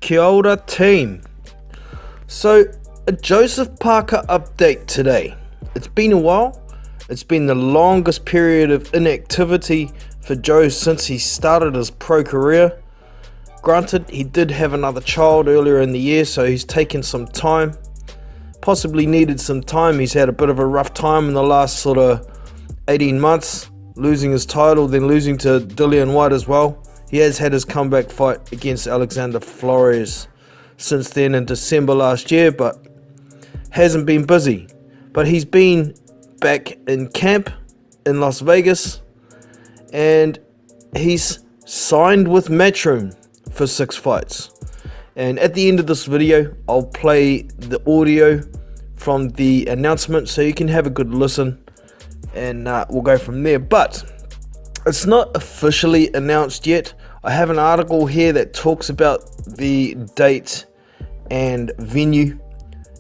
Kia ora team. So a Joseph Parker update today. It's been a while. It's been the longest period of inactivity for Joe since he started his pro career. Granted, he did have another child earlier in the year, so he's taken some time. Possibly needed some time. He's had a bit of a rough time in the last sort of 18 months, losing his title, then losing to Dillian Whyte as well. He has had his comeback fight against Alexander Flores since then in December last year, but hasn't been busy. But he's been back in camp in Las Vegas, and he's signed with Matchroom for 6 fights. And at the end of this video, I'll play the audio from the announcement so you can have a good listen, and we'll go from there. But it's not officially announced yet. I have an article here that talks about the date and venue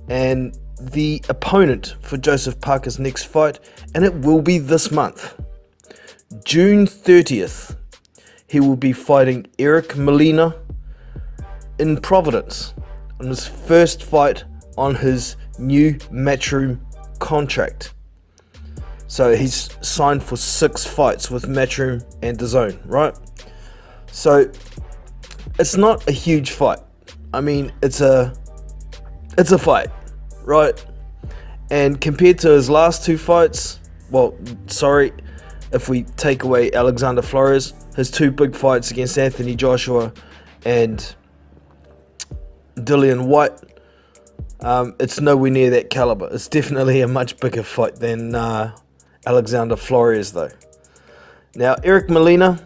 and the opponent for Joseph Parker's next fight, and it will be this month, June 30th. He will be fighting Eric Molina in Providence on his first fight on his new Matchroom contract. So he's signed for 6 fights with Matchroom and DAZN, right? So it's not a huge fight. I mean, it's a fight, right? And compared to his last 2 fights, well, sorry, if we take away Alexander Flores, his 2 big fights against Anthony Joshua and Dillian Whyte, it's nowhere near that caliber. It's definitely a much bigger fight than Alexander Flores, though. Now, Eric Molina,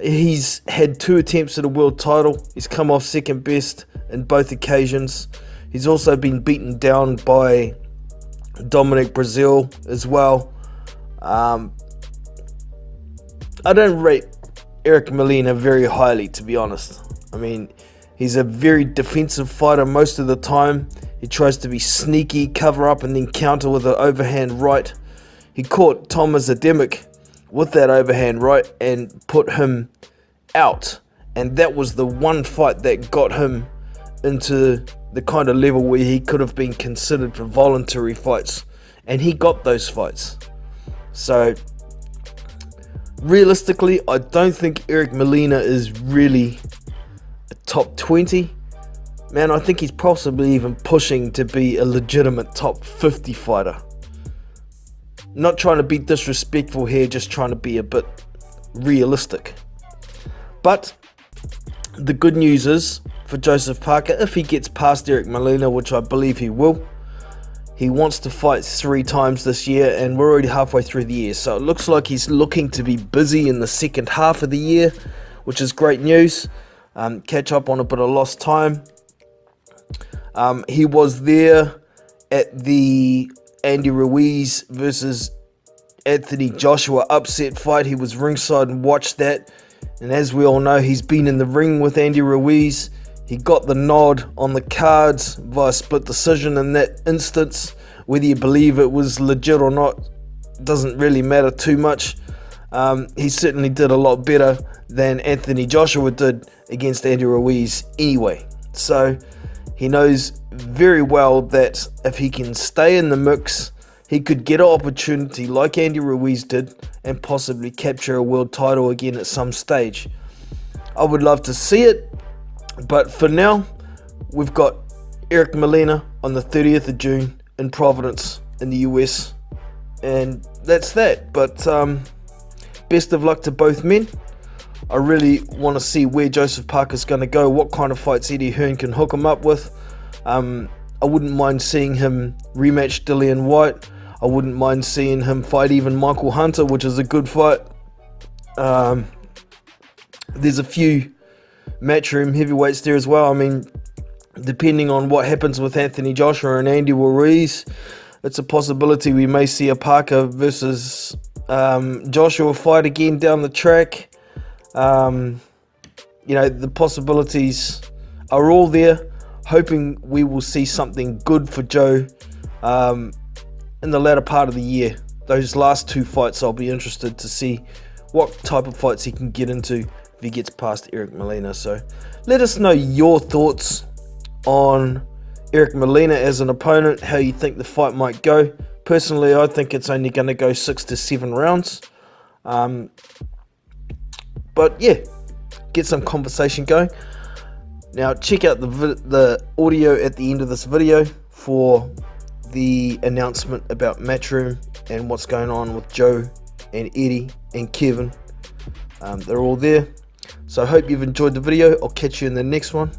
he's had 2 attempts at a world title. He's come off second best in both occasions. He's also been beaten down by Dominic Brazil as well. I don't rate Eric Molina very highly, to be honest. I mean, he's a very defensive fighter most of the time. He tries to be sneaky, cover up, and then counter with an overhand right. He caught Thomas Ademic with that overhand right and put him out. And that was the one fight that got him into the kind of level where he could have been considered for voluntary fights. And he got those fights. So realistically, I don't think Eric Molina is really a top 20. Man, I think he's possibly even pushing to be a legitimate top 50 fighter. Not trying to be disrespectful here, just trying to be a bit realistic. But the good news is, for Joseph Parker, if he gets past Eric Molina, which I believe he will, he wants to fight 3 times this year, and we're already halfway through the year. So it looks like he's looking to be busy in the second half of the year, which is great news. Catch up on a bit of lost time. He was there at the Andy Ruiz versus Anthony Joshua upset fight. He was ringside and watched that. And as we all know, he's been in the ring with Andy Ruiz. He got the nod on the cards via split decision in that instance. Whether you believe it was legit or not doesn't really matter too much. He certainly did a lot better than Anthony Joshua did against Andy Ruiz anyway. So he knows very well that if he can stay in the mix, he could get an opportunity like Andy Ruiz did and possibly capture a world title again at some stage. I would love to see it, but for now, we've got Eric Molina on the 30th of June in Providence in the US, and that's that. But best of luck to both men. I really want to see where Joseph Parker's going to go, what kind of fights Eddie Hearn can hook him up with. I wouldn't mind seeing him rematch Dillian Whyte. I wouldn't mind seeing him fight even Michael Hunter, which is a good fight. There's a few Matchroom heavyweights there as well. I mean, depending on what happens with Anthony Joshua and Andy Ruiz, it's a possibility we may see a Parker versus Joshua fight again down the track. You know, the possibilities are all there. Hoping we will see something good for Joe in the latter part of the year. Those last 2 fights, I'll be interested to see what type of fights he can get into if he gets past Eric Molina. So let us know your thoughts on Eric Molina as an opponent, how you think the fight might go. Personally, I think it's only going to go 6 to 7 rounds. But yeah, get some conversation going. Now check out the audio at the end of this video for the announcement about Matchroom and what's going on with Joe and Eddie and Kevin. They're all there. So I hope you've enjoyed the video. I'll catch you in the next one.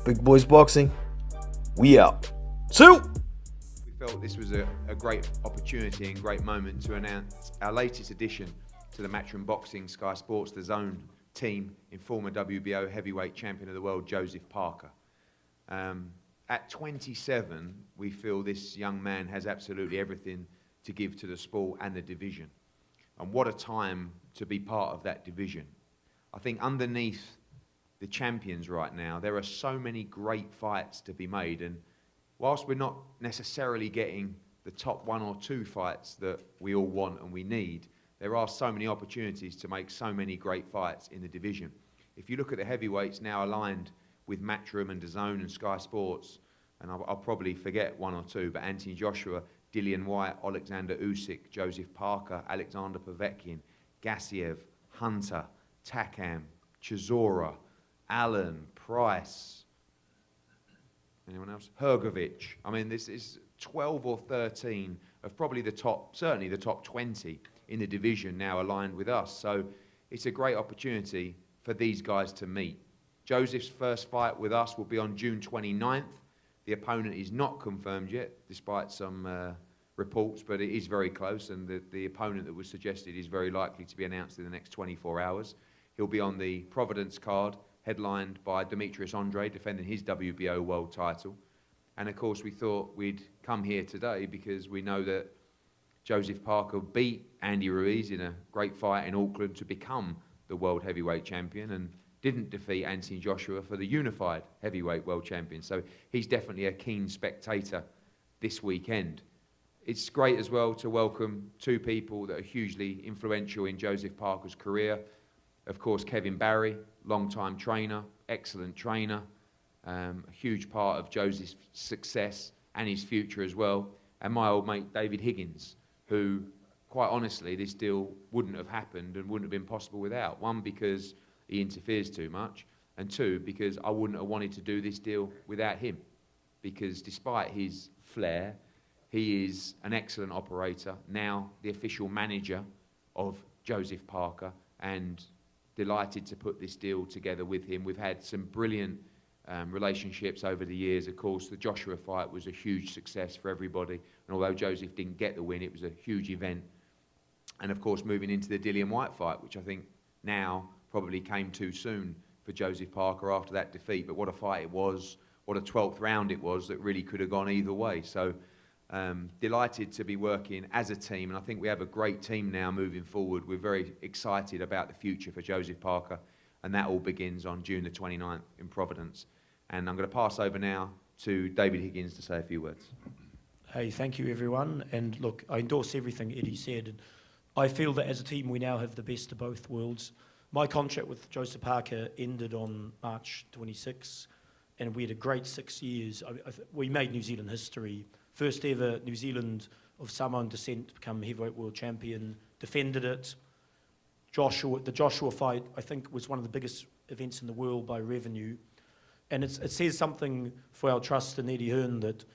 Big Boys Boxing, we out. See you! We felt this was a great opportunity and great moment to announce our latest addition to the Matchroom Boxing Sky Sports DAZN team in former WBO heavyweight champion of the world, Joseph Parker. At 27, we feel this young man has absolutely everything to give to the sport and the division. And what a time to be part of that division. I think underneath the champions right now, there are so many great fights to be made. And whilst we're not necessarily getting the top 1 or 2 fights that we all want and we need, there are so many opportunities to make so many great fights in the division. If you look at the heavyweights now aligned with Matchroom and DAZN and Sky Sports, and I'll probably forget 1 or 2, but Anthony Joshua, Dillian White, Alexander Usyk, Joseph Parker, Alexander Povetkin, Gassiev, Hunter, Takam, Chisora, Allen, Price, anyone else? Hrgovic. I mean, this is 12 or 13 of probably the top, certainly the top 20 in the division now aligned with us. So it's a great opportunity for these guys to meet. Joseph's first fight with us will be on June 29th. The opponent is not confirmed yet, despite some reports, but it is very close, and the opponent that was suggested is very likely to be announced in the next 24 hours. He'll be on the Providence card, headlined by Demetrius Andre, defending his WBO world title. And of course, we thought we'd come here today because we know that Joseph Parker beat Andy Ruiz in a great fight in Auckland to become the world heavyweight champion, and didn't defeat Anthony Joshua for the unified heavyweight world champion. So he's definitely a keen spectator this weekend. It's great as well to welcome 2 people that are hugely influential in Joseph Parker's career. Of course, Kevin Barry, long-time trainer, excellent trainer, a huge part of Joseph's success and his future as well. And my old mate, David Higgins, who, quite honestly, this deal wouldn't have happened and wouldn't have been possible without. 1, because he interferes too much, and 2, because I wouldn't have wanted to do this deal without him. Because despite his flair, he is an excellent operator, now the official manager of Joseph Parker, and delighted to put this deal together with him. We've had some brilliant relationships over the years. Of course, the Joshua fight was a huge success for everybody, and although Joseph didn't get the win, it was a huge event. And of course, moving into the Dillian White fight, which I think now probably came too soon for Joseph Parker after that defeat, but what a fight it was, what a 12th round it was that really could have gone either way. So delighted to be working as a team, and I think we have a great team now moving forward. We're very excited about the future for Joseph Parker, and that all begins on June the 29th in Providence. And I'm going to pass over now to David Higgins to say a few words. Hey, thank you everyone, and look, I endorse everything Eddie said. And I feel that as a team we now have the best of both worlds. My contract with Joseph Parker ended on March 26, and we had a great 6 years. We made New Zealand history. First ever New Zealand of Samoan descent to become heavyweight world champion, defended it. The Joshua fight, I think, was one of the biggest events in the world by revenue. And it says something for our trust in Eddie Hearn that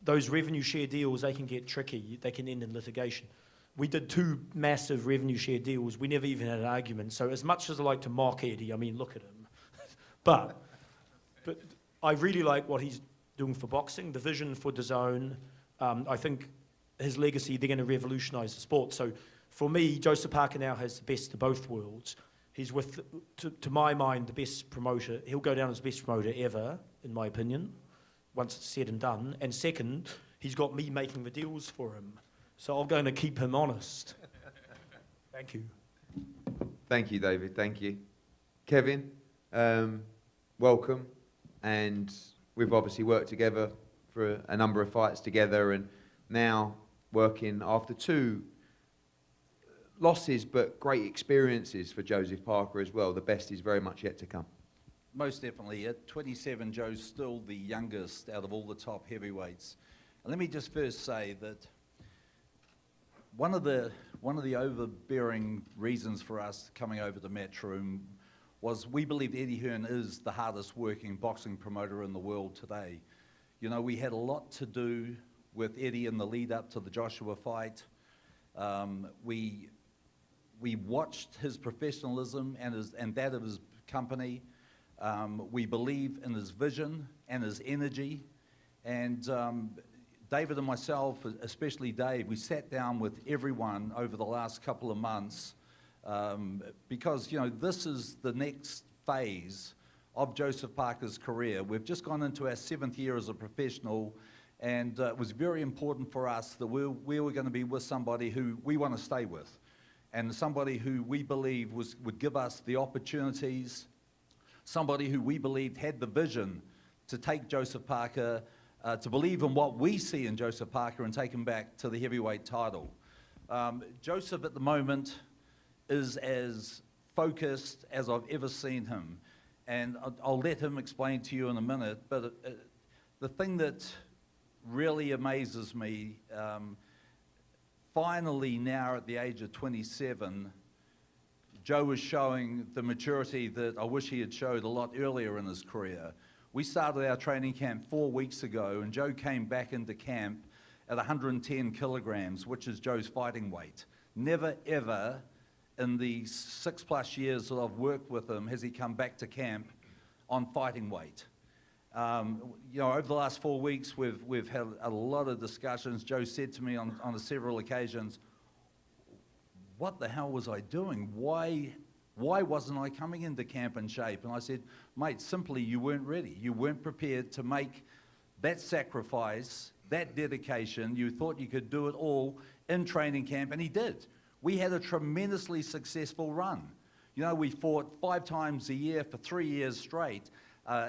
those revenue share deals, they can get tricky, they can end in litigation. We did 2 massive revenue share deals, we never even had an argument. So as much as I like to mock Eddie, I mean, look at him. but I really like what he's doing for boxing, the vision for DAZN. I think his legacy, they're going to revolutionise the sport. So for me, Joseph Parker now has the best of both worlds. He's with, to my mind, the best promoter. He'll go down as the best promoter ever, in my opinion, once it's said and done. And second, he's got me making the deals for him. So I'm going to keep him honest. Thank you. Thank you, David. Thank you. Kevin, welcome. And we've obviously worked together for a number of fights together, and now working after 2 losses, but great experiences for Joseph Parker as well. The best is very much yet to come. Most definitely. At 27, Joe's still the youngest out of all the top heavyweights. And let me just first say that one of the overbearing reasons for us coming over to Matchroom was we believed Eddie Hearn is the hardest working boxing promoter in the world today. You know, we had a lot to do with Eddie in the lead up to the Joshua fight. We watched his professionalism and that of his company. We believe in his vision and his energy. And David and myself, especially Dave, we sat down with everyone over the last couple of months because, you know, this is the next phase of Joseph Parker's career. We've just gone into our 7th year as a professional, and it was very important for us that we were going to be with somebody who we want to stay with, and somebody who we believe would give us the opportunities, somebody who we believed had the vision to take Joseph Parker, to believe in what we see in Joseph Parker and take him back to the heavyweight title. Joseph at the moment is as focused as I've ever seen him, and I'll let him explain to you in a minute, but the thing that really amazes me, finally now at the age of 27, Joe is showing the maturity that I wish he had showed a lot earlier in his career. We started our training camp 4 weeks ago, and Joe came back into camp at 110 kilograms, which is Joe's fighting weight. Never ever in the 6+ years that I've worked with him has he come back to camp on fighting weight. You know, over the last 4 weeks, we've had a lot of discussions. Joe said to me on several occasions, what the hell was I doing? Why wasn't I coming into camp in shape? And I said, mate, simply you weren't ready. You weren't prepared to make that sacrifice, that dedication. You thought you could do it all in training camp, and he did. We had a tremendously successful run. You know, we fought 5 times a year for 3 years straight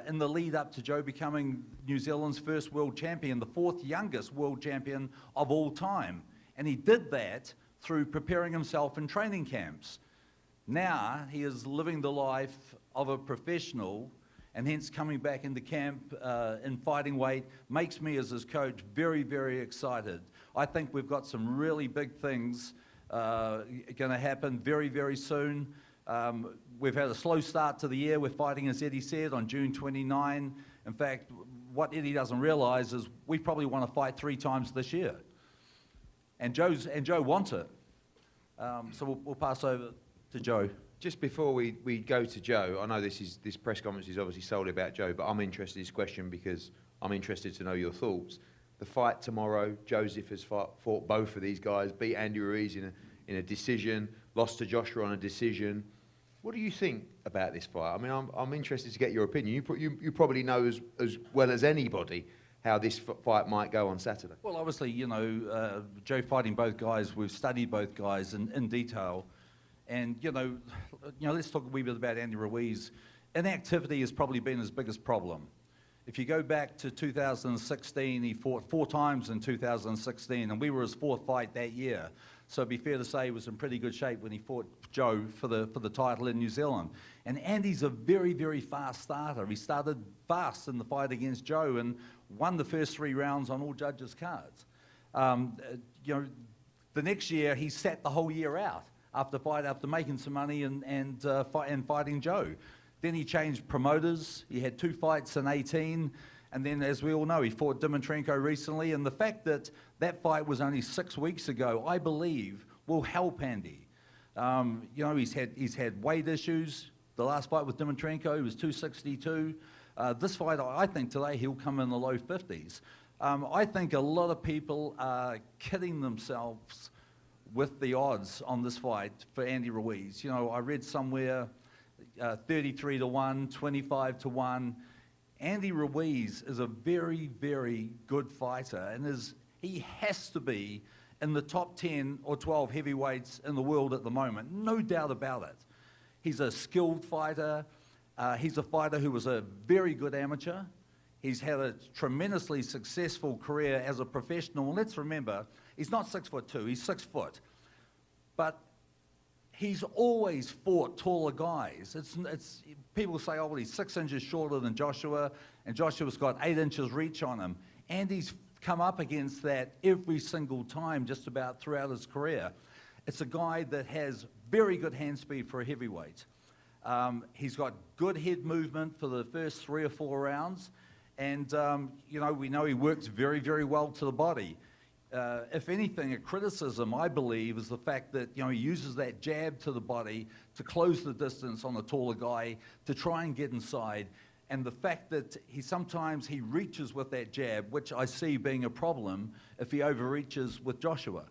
in the lead up to Joe becoming New Zealand's first world champion, the 4th youngest world champion of all time. And he did that through preparing himself in training camps. Now he is living the life of a professional, and hence coming back into camp in fighting weight makes me as his coach very, very excited. I think we've got some really big things going to happen very, very soon. We've had a slow start to the year. We're fighting, as Eddie said, on June 29. In fact, what Eddie doesn't realise is we probably want to fight 3 times this year. And Joe wants it. So we'll pass over to Joe. Just before we go to Joe, I know this press conference is obviously solely about Joe, but I'm interested in this question because I'm interested to know your thoughts. The fight tomorrow, Joseph has fought both of these guys, beat Andy Ruiz in a decision, lost to Joshua on a decision. What do you think about this fight? I mean, I'm interested to get your opinion. You probably know as well as anybody how this fight might go on Saturday. Well, obviously, you know, Joe fighting both guys, we've studied both guys in detail. And, you know, let's talk a wee bit about Andy Ruiz. Inactivity has probably been his biggest problem. If you go back to 2016, he fought 4 times in 2016, and we were his 4th fight that year. So it'd be fair to say he was in pretty good shape when he fought Joe for the title in New Zealand. And Andy's a very, very fast starter. He started fast in the fight against Joe and won the first 3 rounds on all judges' cards. You know, the next year he sat the whole year out after making some money and fighting Joe. Then he changed promoters. He had 2 fights in 18. And then, as we all know, he fought Dimitrenko recently. And the fact that that fight was only 6 weeks ago, I believe, will help Andy. You know, he's had weight issues. The last fight with Dimitrenko, he was 262. This fight, I think today, he'll come in the low 50s. I think a lot of people are kidding themselves with the odds on this fight for Andy Ruiz. You know, I read somewhere 33 to 1, 25 to 1. Andy Ruiz is a very, very good fighter, and he has to be in the top 10 or 12 heavyweights in the world at the moment, no doubt about it. He's a skilled fighter. He's a fighter who was a very good amateur. He's had a tremendously successful career as a professional. And let's remember, he's not 6'2", he's 6 foot. But he's always fought taller guys. People say, oh, well, he's 6 inches shorter than Joshua, and Joshua's got 8 inches reach on him. Andy's come up against that every single time, just about throughout his career. It's a guy that has very good hand speed for a heavyweight. He's got good head movement for the first 3 or 4 rounds, and we know he works very, very well to the body. If anything, a criticism, I believe, is the fact that he uses that jab to the body to close the distance on the taller guy, to try and get inside, and the fact that sometimes he reaches with that jab, which I see being a problem if he overreaches with Joshua.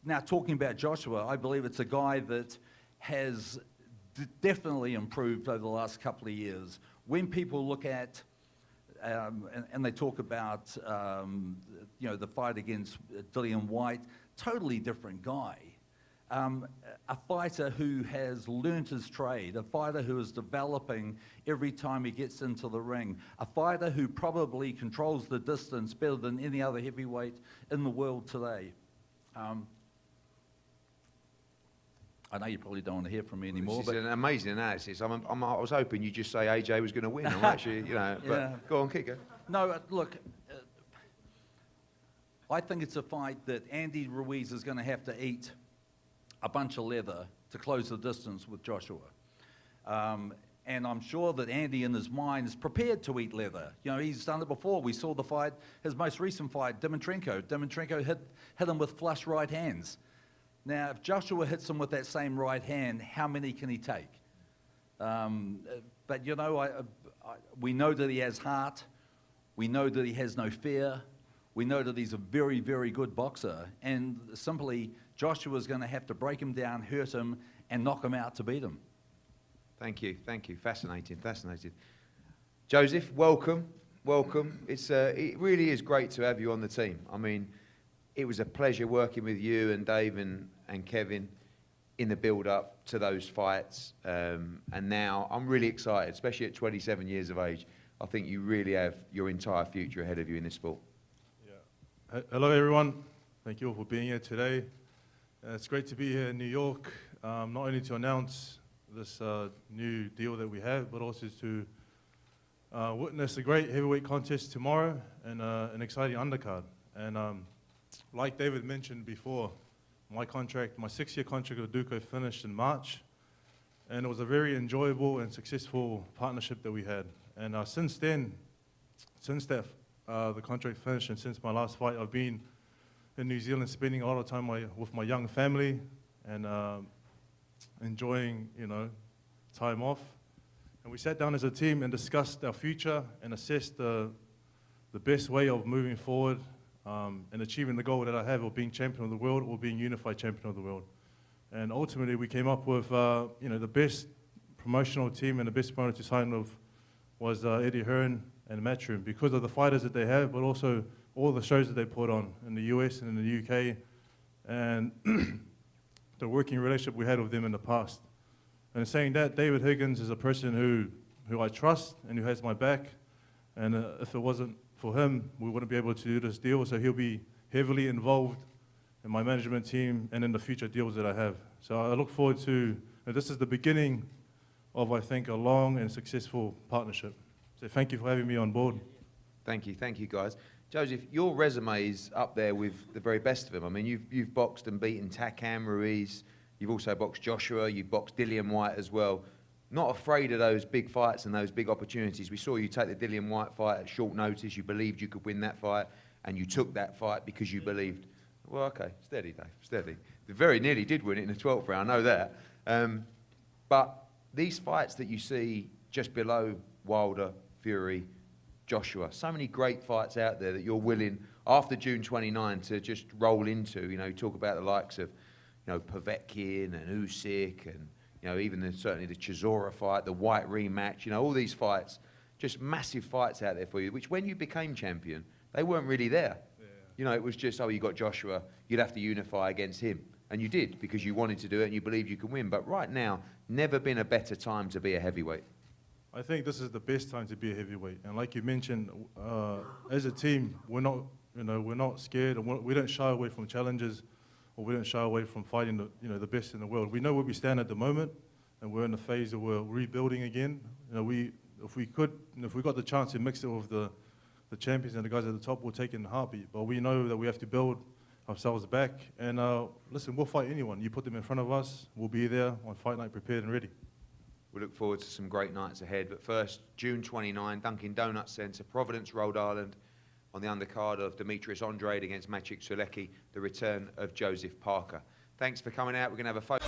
Now, talking about Joshua, I believe it's a guy that has definitely improved over the last couple of years. When people look at and they talk about the fight against Dillian White, totally different guy. A fighter who has learnt his trade, a fighter who is developing every time he gets into the ring, a fighter who probably controls the distance better than any other heavyweight in the world today. I know you probably don't want to hear from me anymore. This is an amazing analysis. I was hoping you'd just say AJ was going to win. I'm actually, but yeah. Go on, kick it. No, look, I think it's a fight that Andy Ruiz is going to have to eat a bunch of leather to close the distance with Joshua. And I'm sure that Andy in his mind is prepared to eat leather. He's done it before. We saw the fight, his most recent fight, Dimitrenko. Dimitrenko hit him with flush right hands. Now, if Joshua hits him with that same right hand, how many can he take? But we know that he has heart. We know that he has no fear. We know that he's a very, very good boxer. And simply, Joshua's going to have to break him down, hurt him, and knock him out to beat him. Thank you. Fascinating. Joseph, welcome. It really is great to have you on the team. I mean, it was a pleasure working with you and Dave and Kevin in the build-up to those fights. And now I'm really excited, especially at 27 years of age. I think you really have your entire future ahead of you in this sport. Yeah. Hello, everyone. Thank you all for being here today. It's great to be here in New York, not only to announce this new deal that we have, but also to witness a great heavyweight contest tomorrow and an exciting undercard. And like David mentioned before, my 6-year contract with Duco finished in March, and it was a very enjoyable and successful partnership that we had. And since the contract finished and since my last fight, I've been in New Zealand spending a lot of time with my young family and enjoying, time off. And we sat down as a team and discussed our future and assessed the best way of moving forward and achieving the goal that I have of being champion of the world or being unified champion of the world. And ultimately, we came up with, the best promotional team and the best promoter to sign with was Eddie Hearn and Matchroom because of the fighters that they have, but also all the shows that they put on in the US and in the UK, and the working relationship we had with them in the past. And in saying that, David Higgins is a person who I trust and who has my back, and if it wasn't for him, we wouldn't be able to do this deal, so he'll be heavily involved in my management team and in the future deals that I have. So I look forward to, this is the beginning of, I think, a long and successful partnership. So thank you for having me on board. Thank you guys. Joseph, your resume is up there with the very best of them. I mean, you've boxed and beaten Takam Ruiz, you've also boxed Joshua, you've boxed Dillian White as well. Not afraid of those big fights and those big opportunities. We saw you take the Dillian White fight at short notice. You believed you could win that fight, and you took that fight because you believed. Well, okay, steady, Dave, steady. They very nearly did win it in the 12th round, I know that. But these fights that you see just below Wilder, Fury, Joshua, so many great fights out there that you're willing, after June 29, to just roll into. Talk about the likes of, Povetkin and Usyk and, even certainly the Chisora fight, the White rematch, all these fights, just massive fights out there for you, which when you became champion, they weren't really there. Yeah. It was just, you got Joshua, you'd have to unify against him. And you did, because you wanted to do it and you believed you could win. But right now, never been a better time to be a heavyweight. I think this is the best time to be a heavyweight. And like you mentioned, as a team, we're not scared, and we don't shy away from challenges or we don't shy away from fighting the best in the world. We know where we stand at the moment, and we're in the phase of we're rebuilding again. If we got the chance to mix it with the champions and the guys at the top, we'll take it in a heartbeat. But we know that we have to build ourselves back. And listen, we'll fight anyone. You put them in front of us, we'll be there on fight night, prepared and ready. We look forward to some great nights ahead. But first, June 29, Dunkin' Donuts Centre, Providence, Rhode Island, on the undercard of Demetrius Andrade against Maciej Sulecki, the return of Joseph Parker. Thanks for coming out. We're going to have a photo.